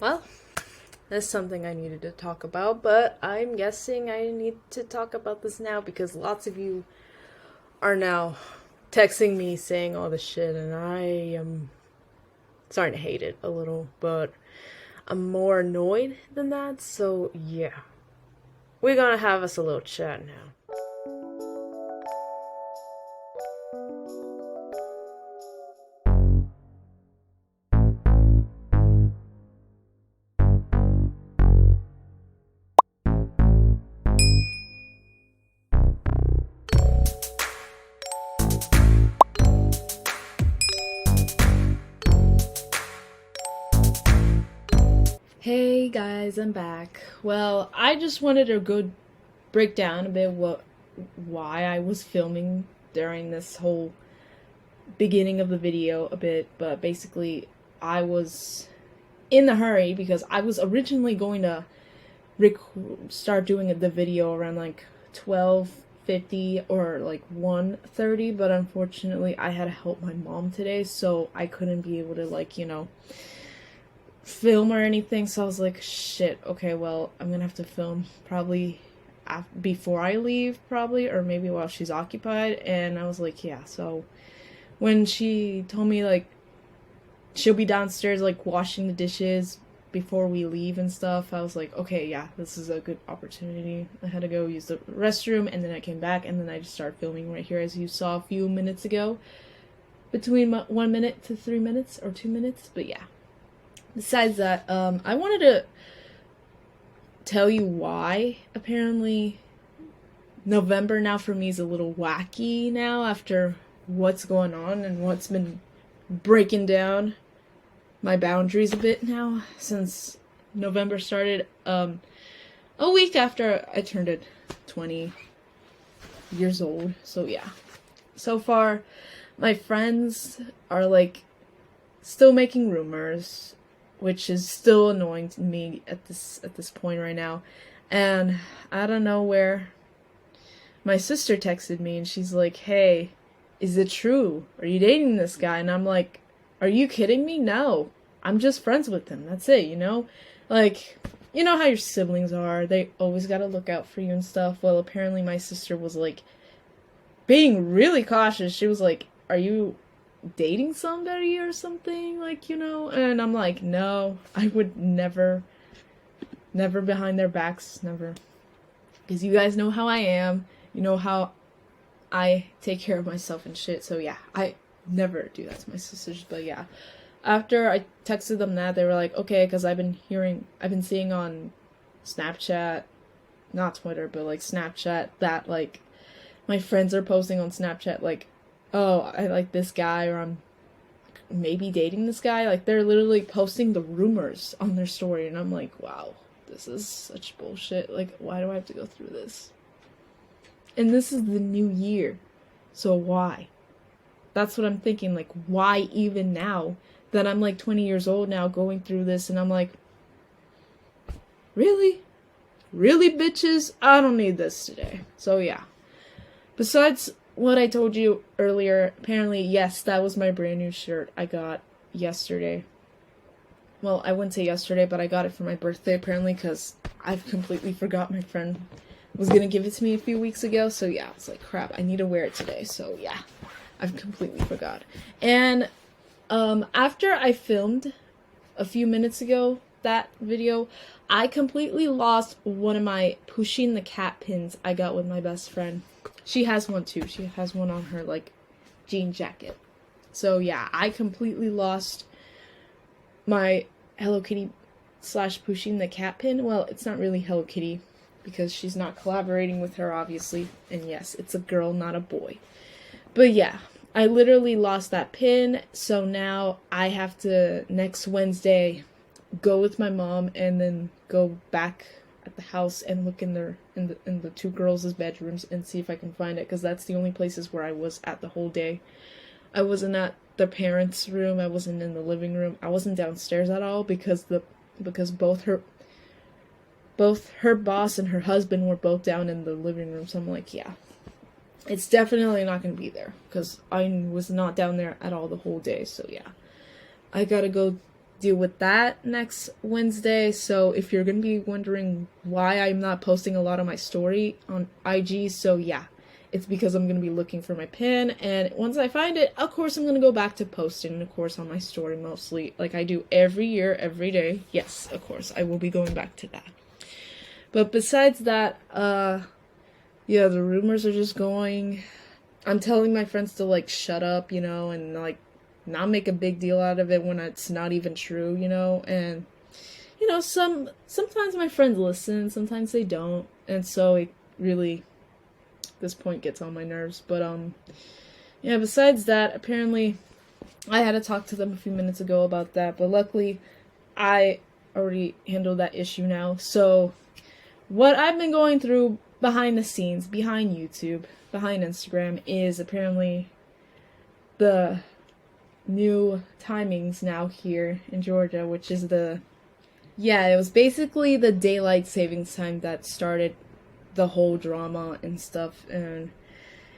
Well, that's something I needed to talk about, but I'm guessing I need to talk about this now because lots of you are now texting me saying all this shit, and I am starting to hate it a little, but I'm more annoyed than that, so yeah. We're gonna have us a little chat now. Hey guys, I'm back. Well, I just wanted to go break down a bit why I was filming during this whole beginning of the video a bit, but basically I was in a hurry because I was originally going to start doing the video around like 12:50 or like 1:30, but unfortunately I had to help my mom today, so I couldn't be able to film or anything. So I was like, shit, okay, well, I'm gonna have to film probably before I leave, probably, or maybe while she's occupied. And I was like, yeah. So when she told me like she'll be downstairs like washing the dishes before we leave and stuff, I was like, okay, yeah, this is a good opportunity. I had to go use the restroom, and then I came back, and then I just started filming right here, as you saw a few minutes ago, between 1 minute to 3 minutes or 2 minutes. But yeah, besides that, I wanted to tell you why apparently November now for me is a little wacky now after what's going on and what's been breaking down my boundaries a bit now since November started, a week after I turned 20 years old. So yeah, so far my friends are like still making rumors, which is still annoying to me at this point right now. And I don't know where my sister texted me, and she's like, hey, is it true? Are you dating this guy? And I'm like, are you kidding me? No. I'm just friends with him. That's it, you know? Like, you know how your siblings are. They always gotta look out for you and stuff. Well, apparently my sister was, like, being really cautious. She was like, are you dating somebody or something? Like, you know? And I'm like, no. I would never behind their backs. Never. Because you guys know how I am. You know how I take care of myself and shit. So yeah, I never do that to my sisters. But yeah, after I texted them that, they were like, okay, because I've been seeing on Snapchat, not Twitter, but like Snapchat, that like my friends are posting on Snapchat like, oh, I like this guy, or I'm maybe dating this guy. Like, they're literally posting the rumors on their story, and I'm like, wow, this is such bullshit. Like, why do I have to go through this? And this is the new year, so why? That's what I'm thinking, like, why even now that I'm like 20 years old now going through this? And I'm like, really? Really, bitches? I don't need this today. So yeah. Besides what I told you earlier, apparently, yes, that was my brand new shirt I got yesterday. Well, I wouldn't say yesterday, but I got it for my birthday, apparently, because I've completely forgot my friend was gonna give it to me a few weeks ago. So yeah, it's like, crap, I need to wear it today. So yeah, I've completely forgot. And after I filmed a few minutes ago that video, I completely lost one of my pushing the cat pins I got with my best friend. She has one too. She has one on her like jean jacket. So yeah, I completely lost my Hello Kitty / pushing the cat pin. Well, it's not really Hello Kitty because she's not collaborating with her, obviously. And yes, it's a girl, not a boy. But yeah, I literally lost that pin. So now I have to, next Wednesday, go with my mom and then go back at the house and look in the two girls' bedrooms and see if I can find it, because that's the only places where I was at the whole day. I wasn't at the parents' room. I wasn't in the living room. I wasn't downstairs at all because both her boss and her husband were both down in the living room. So I'm like, yeah, it's definitely not going to be there because I was not down there at all the whole day. So yeah, I gotta go deal with that next Wednesday. So if you're gonna be wondering why I'm not posting a lot on my story on IG, so yeah, it's because I'm gonna be looking for my pin, and once I find it, of course I'm gonna go back to posting, of course, on my story mostly, like I do every year, every day. Yes, of course, I will be going back to that. But besides that, yeah, the rumors are just going. I'm telling my friends to like shut up, and like not make a big deal out of it when it's not even true, and sometimes my friends listen, sometimes they don't, and so it really, this point gets on my nerves. But yeah, besides that, apparently I had to talk to them a few minutes ago about that, but luckily I already handled that issue now. So what I've been going through behind the scenes, behind YouTube, behind Instagram, is apparently the new timings now here in Georgia, which is it was basically the daylight savings time that started the whole drama and stuff, and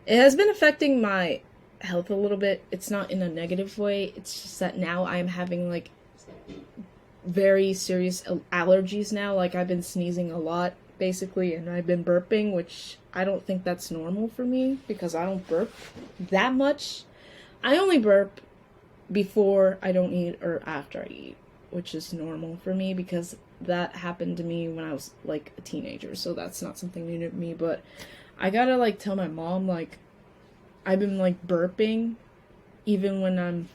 it has been affecting my health a little bit. It's not in a negative way, it's just that now I'm having like very serious allergies now. Like I've been sneezing a lot basically, and I've been burping, which I don't think that's normal for me because I don't burp that much. I only burp before I don't eat or after I eat, which is normal for me because that happened to me when I was like a teenager, so that's not something new to me. But I gotta like tell my mom, like I've been like burping even when I'm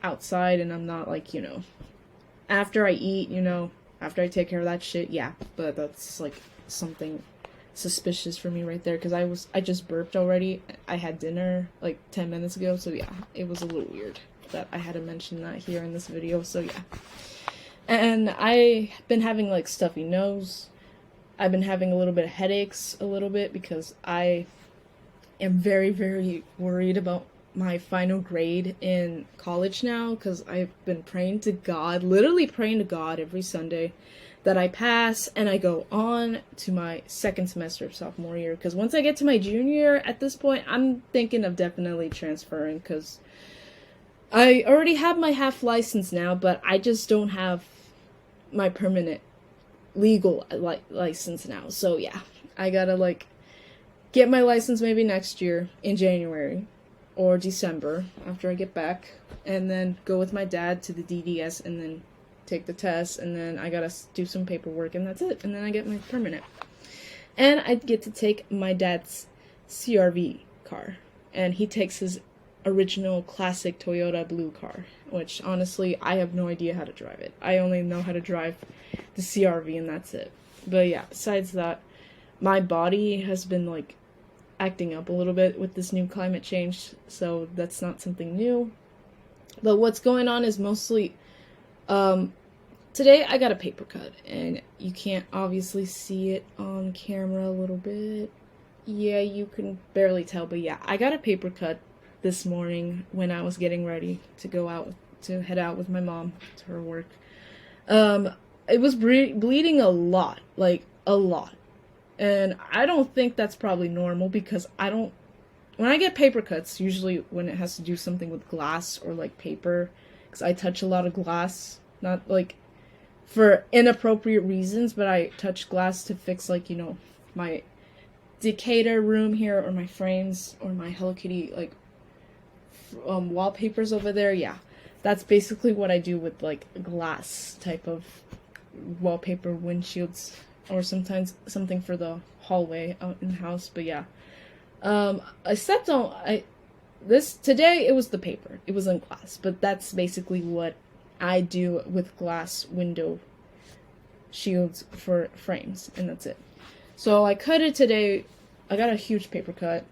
outside and I'm not like, after I eat, after I take care of that shit, yeah, but that's like something suspicious for me right there, because I just burped already. I had dinner like 10 minutes ago, so yeah, it was a little weird that I had to mention that here in this video, so yeah. And I've been having like stuffy nose. I've been having a little bit of headaches a little bit because I am very, very worried about my final grade in college now, because I've been praying to God, literally praying to God every Sunday that I pass and I go on to my second semester of sophomore year, because once I get to my junior year, at this point, I'm thinking of definitely transferring, because I already have my half license now, but I just don't have my permanent legal license now. So yeah, I gotta like get my license maybe next year in January or December after I get back, and then go with my dad to the DDS and then take the test, and then I gotta do some paperwork, and that's it, and then I get my permanent. And I get to take my dad's CRV car, and he takes his original classic Toyota blue car, which honestly I have no idea how to drive it. I only know how to drive the CRV, and that's it. But yeah, besides that, my body has been like acting up a little bit with this new climate change, so that's not something new. But what's going on is mostly today I got a paper cut, and you can't obviously see it on camera a little bit. Yeah, you can barely tell, but yeah, I got a paper cut this morning when I was getting ready to go out to head out with my mom to her work. It was bleeding a lot, like a lot. And I don't think that's probably normal, because when I get paper cuts, usually when it has to do something with glass or like paper, because I touch a lot of glass, not like for inappropriate reasons, but I touch glass to fix like, my Decatur room here, or my frames, or my Hello Kitty like wallpapers over there. Yeah, that's basically what I do with like glass type of wallpaper, windshields, or sometimes something for the hallway out in the house. But yeah, I stepped on today it was the paper, it was in glass, but that's basically what I do with glass window shields for frames, and that's it. So I cut it today. I got a huge paper cut.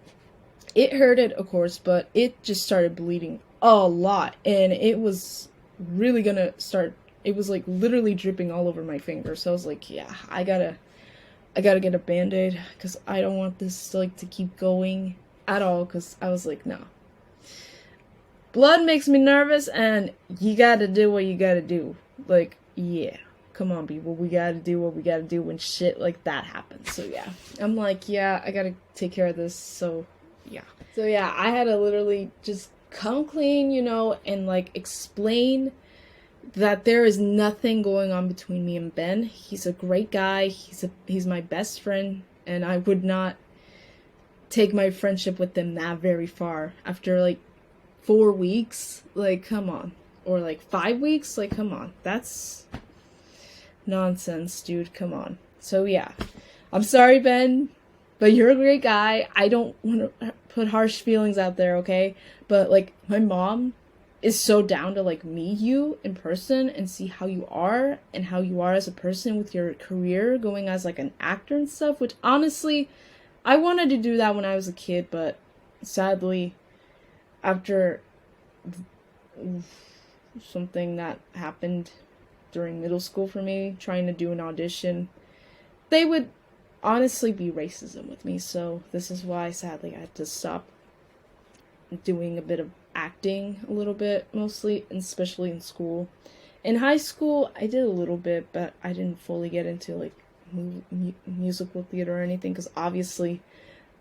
It hurted, of course, but it just started bleeding a lot, and it was really gonna start. It was like literally dripping all over my finger. So I was like, yeah, I gotta get a band-aid, because I don't want this like to keep going at all, because I was like, no. Blood makes me nervous, and you gotta do what you gotta do. Like, yeah, come on, people, we gotta do what we gotta do when shit like that happens. So yeah, I'm like, yeah, I gotta take care of this. So yeah, I had to literally just come clean, and like explain that there is nothing going on between me and Ben. He's a great guy. He's my best friend, and I would not take my friendship with him that very far after like 4 weeks. Like, come on. Or like 5 weeks. Like, come on. That's nonsense, dude. Come on. So yeah, I'm sorry, Ben, but you're a great guy. I don't want to put harsh feelings out there, okay? But like, my mom is so down to like meet you in person and see how you are and how you are as a person with your career going as like an actor and stuff, which honestly, I wanted to do that when I was a kid, but sadly, after something that happened during middle school for me, trying to do an audition, they would honestly be racism with me, so this is why sadly I had to stop doing a bit of acting a little bit, mostly, especially in school. In high school, I did a little bit, but I didn't fully get into like musical theater or anything, because obviously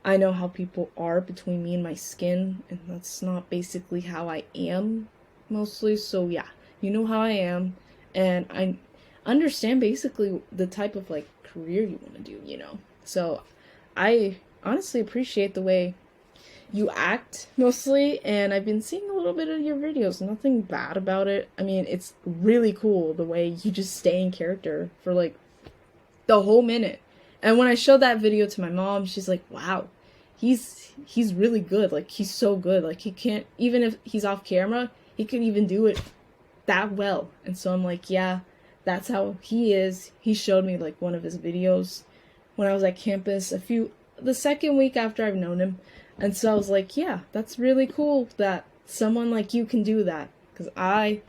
I know how people are between me and my skin, and that's not basically how I am mostly. So yeah, you know how I am, and I understand basically the type of like career you want to do, you know. So I honestly appreciate the way you act mostly, and I've been seeing a little bit of your videos. Nothing bad about it. I mean, it's really cool the way you just stay in character for like the whole minute. And when I showed that video to my mom, she's like, wow, he's really good. Like, he's so good. Like, he can't, even if he's off camera, he can even do it that well. And so I'm like, yeah, that's how he is. He showed me like one of his videos when I was at campus the second week after I've known him. And so I was like, yeah, that's really cool that someone like you can do that. Because I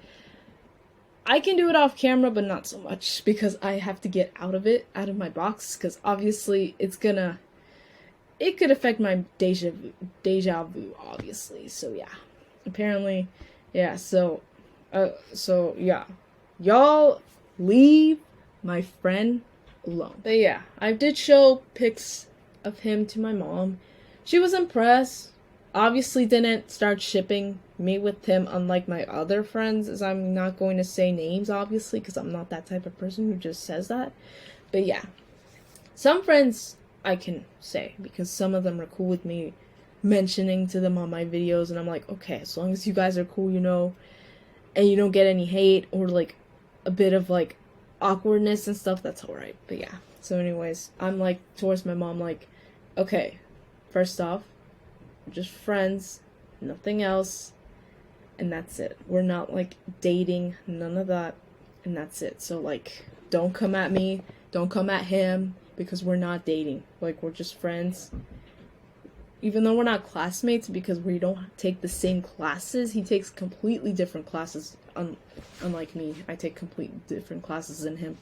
can do it off camera, but not so much, because I have to get out of my box, because obviously it could affect my deja vu, obviously. So yeah, apparently, yeah, so yeah, y'all leave my friend alone. But yeah, I did show pics of him to my mom. She was impressed. Obviously didn't start shipping me with him, unlike my other friends, as I'm not going to say names, obviously, because I'm not that type of person who just says that. But yeah, some friends I can say, because some of them are cool with me mentioning to them on my videos, and I'm like, okay, as long as you guys are cool, you know, and you don't get any hate or like a bit of like awkwardness and stuff, that's alright. But yeah, so anyways, I'm like towards my mom, like, okay, first off, we're just friends, nothing else, and that's it. We're not like dating, none of that, and that's it. So like, don't come at me, don't come at him, because we're not dating. Like, we're just friends. Even though we're not classmates, because we don't take the same classes, he takes completely different classes, unlike me. I take completely different classes than him.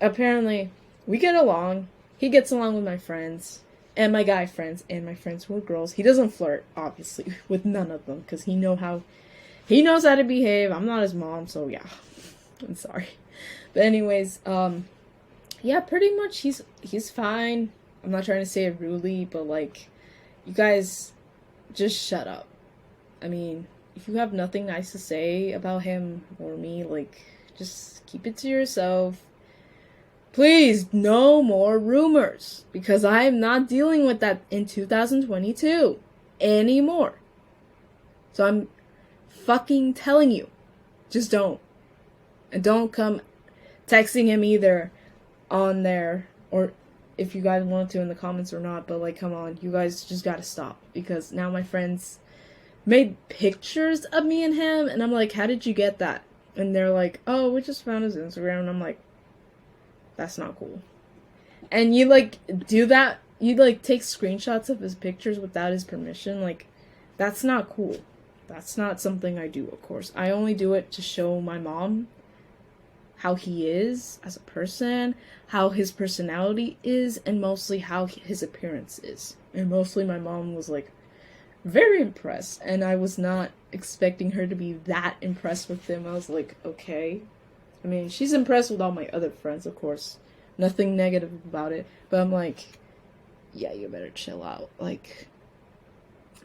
Apparently, we get along. He gets along with my friends, and my guy friends, and my friends who are girls. He doesn't flirt, obviously, with none of them, because he knows how to behave. I'm not his mom, so yeah. I'm sorry. But anyways, yeah, pretty much he's fine. I'm not trying to say it rudely, but like, you guys just shut up. I mean, if you have nothing nice to say about him or me, like, just keep it to yourself. Please, no more rumors, because I am not dealing with that in 2022 anymore. So I'm fucking telling you, just don't. And don't come texting him either on there, or if you guys want to in the comments or not, but like, come on, you guys just gotta stop, because now my friends made pictures of me and him, and I'm like, how did you get that? And they're like, oh, we just found his Instagram, and I'm like, that's not cool. And you like do that, you like take screenshots of his pictures without his permission, like, that's not cool. That's not something I do, of course. I only do it to show my mom how he is as a person, how his personality is, and mostly how his appearance is. And mostly my mom was like very impressed, and I was not expecting her to be that impressed with him. I was like, okay. I mean, she's impressed with all my other friends, of course. Nothing negative about it. But I'm like, yeah, you better chill out. Like,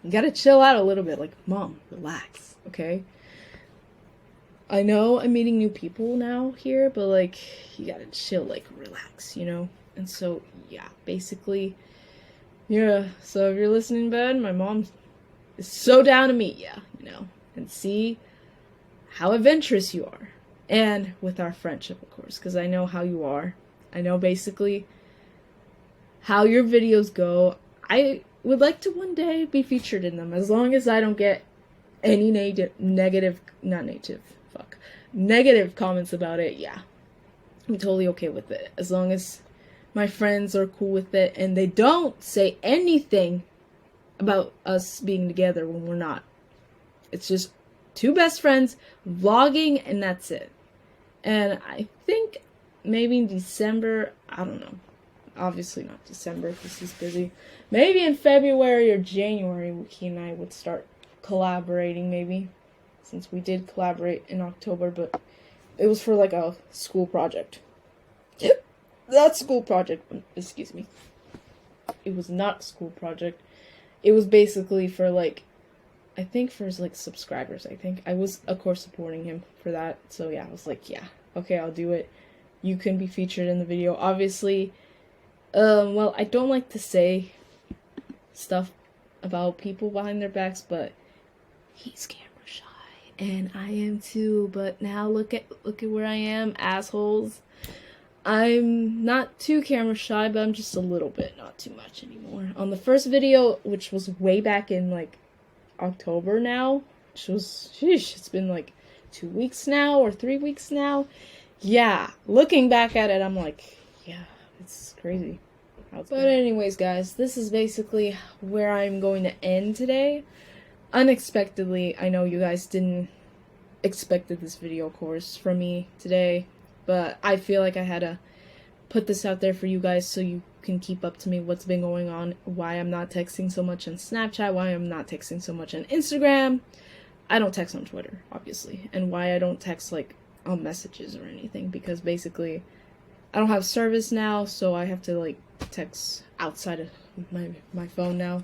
you gotta chill out a little bit. Like, mom, relax, okay? I know I'm meeting new people now here, but like, you gotta chill, like, relax, And so, yeah, basically, yeah, so if you're listening, Ben, my mom is so down to meet you, and see how adventurous you are. And with our friendship, of course, because I know how you are. I know basically how your videos go. I would like to one day be featured in them, as long as I don't get any negative comments about it. Yeah, I'm totally okay with it, as long as my friends are cool with it and they don't say anything about us being together when we're not. It's just two best friends vlogging, and that's it. And I think maybe in December, I don't know, obviously not December because he's busy, maybe in February or January he and I would start collaborating, maybe, since we did collaborate in October, but it was for like a school project. Yep, that school project, excuse me, it was not a school project. It was basically for like, I think for his like subscribers. I think I was of course supporting him for that, so yeah, I was like, yeah, okay, I'll do it. You can be featured in the video, obviously. Well, I don't like to say stuff about people behind their backs, but he's camera shy, and I am too. But now look at where I am, assholes. I'm not too camera shy, but I'm just a little bit, not too much anymore. On the first video, which was way back in like October now, which was, sheesh, it's been like 2 weeks now or 3 weeks now. Yeah, looking back at it, I'm like, yeah, it's crazy. But anyways, guys, this is basically where I'm going to end today. Unexpectedly, I know you guys didn't expected this video, of course, from me today, but I feel like I had to put this out there for you guys so you can keep up to me what's been going on, why I'm not texting so much on Snapchat, why I'm not texting so much on Instagram. I don't text on Twitter, obviously, and why I don't text like on messages or anything, because basically I don't have service now, so I have to like text outside of my phone now.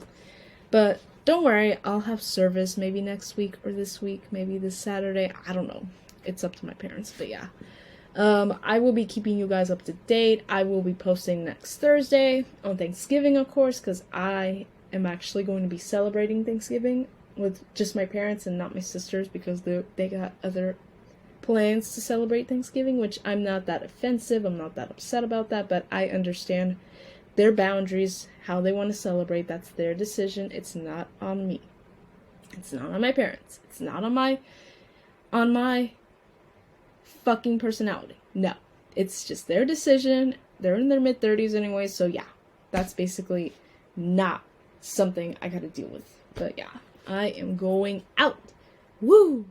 But don't worry, I'll have service maybe next week or this week, maybe this Saturday, I don't know. It's up to my parents, but yeah. I will be keeping you guys up to date. I will be posting next Thursday on Thanksgiving, of course, because I am actually going to be celebrating Thanksgiving with just my parents and not my sisters, because they got other plans to celebrate Thanksgiving, which I'm not that offensive, I'm not that upset about that, but I understand their boundaries, how they want to celebrate. That's their decision. It's not on me. It's not on my parents. It's not on my fucking personality. No, it's just their decision. They're in their mid-30s anyway, so yeah, that's basically not something I gotta deal with. But yeah, I am going out. Woo!